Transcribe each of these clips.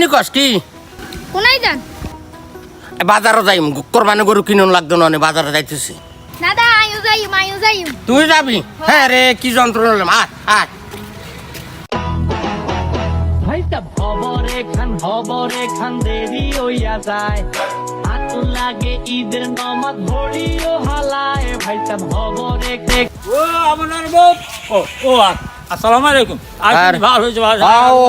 নি কস কি কোনাই যান বাজারও যাই কোরবানি গরু কিনুন লাগতো না বাজারে যাইতেছি দাদা আয়ু যাই তুই যাবি হ্যাঁ রে কি যন্ত্রণা হলাম আয় ভাইটা খবরে খান দেরি হইয়া যায় হাত লাগে ঈদের নমাজ ভরিও হালায় ভাইটা খবরে ও আপনার বউ ও আসসালামু আলাইকুম আপনি ভালো হইছে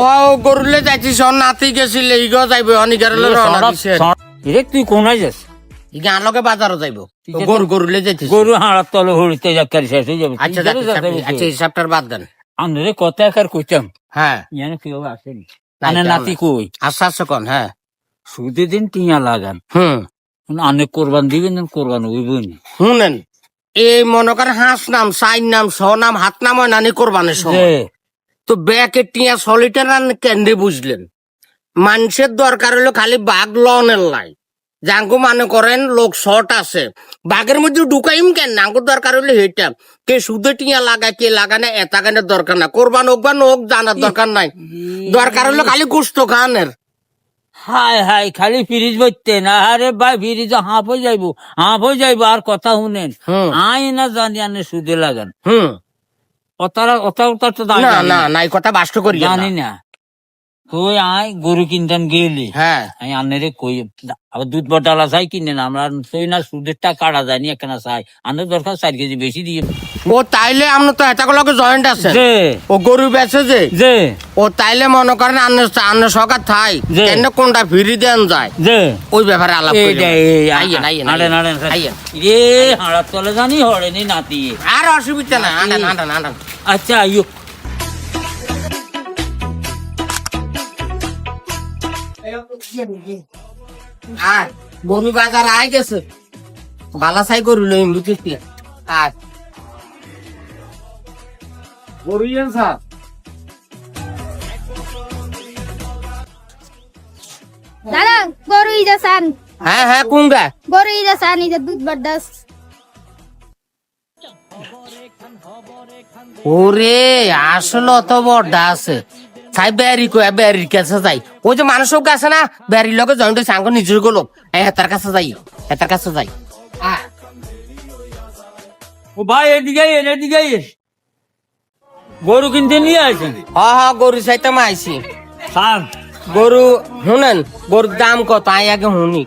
হাও গরুলে যাইতিস নাতি গেছিল ইগো যাইবে অনিগারলে রওনা দিছে রে তুই কোনায় যাস ইগা আনলকে বাজারও যাইব গরুলে যাইতিস গরু হাড়ার তলে হড়িতে যাকার শেষ হয়ে যাবে আচ্ছা আচ্ছা হিসাবটার বাদ দেন আনরে কথা একার কইতাম হ্যাঁ জানো কি হবে আসেনি আনে নাতি কই আচ্ছা কোন হ্যাঁ সুদে দিন টিয়া লাগান আনে কোরবান দিবেন কোরবান হইবই শুনেন এই মনে করেন হাঁস নাম সাইন নাম ছ নাম হাত নাম হয় নানি কোরবানের সময় তো ব্যাকে টিয়া সলিটার কেন্দ্রে বুঝলেন মানুষের দরকার হলো খালি বাঘ লনের লাই যাঙ্গু মনে করেন লোক শর্ট আছে বাঘের মধ্যে ঢুকাইম কেন নাঙ্গু দরকার হলো হেটা কে সুদে টিয়া লাগায় কে লাগানে এতা গানের দরকার না কোরবান হোক বা নোক জানার দরকার নাই দরকার হলো খালি গুস্ত খানের হাই হাই খালি ফ্রিজ বইতে না আরে ভাই ফ্রিজ হাঁপ হয়ে যাইবো আর কথা শুনেন আই না জানি আনে সুদে লাগান ওটা তো না না নাই কথা বাস্ত করি জানি না তুই আয় গরু কিনতাম গেলি হ্যাঁ আমি আনেরে কই আবার দুধ বটালা চাই কিনে না আমরা তুই না সুদের টাকা কাটা যায়নি একখানা চাই আনের দরকার 4 কেজি বেশি দিয়ে ও তাইলে আমরা তো এতগুলোকে জয়েন্ট আছে ও গরু বেচে যে ও তাইলে মনে করেন আন্ন সকার থাই কেন কোনটা ফিরি দেন যায় ওই ব্যাপারে আলাপ রে হাড়ার তলে জানি হড়েনি নাতি আর অসুবিধা না আন্ডান আচ্ছা আইয়ো আর গরু বাজার আই গেছে বালা চাই গরু লইম বুঝিস আর গরু স্যার দাদা গরু ইদা সান হ্যাঁ কুঙ্গা গরু ইদা সান ইদা দুধ বাড্ডাস ওরে আসলে অত বড় আছে চাই বেরির কাছে যাই ওই যে মানুষও আছে না বেরির লগে জয়েন্ট সাঙ্গ নিজের গেল হেতার কাছে যাই ও ভাই এদিকে গরু কিনতে নিয়ে আসেন হ্যাঁ গরু চাইতে আইছি খান গরু শুনেন গরুর দাম কত আই আগে শুনি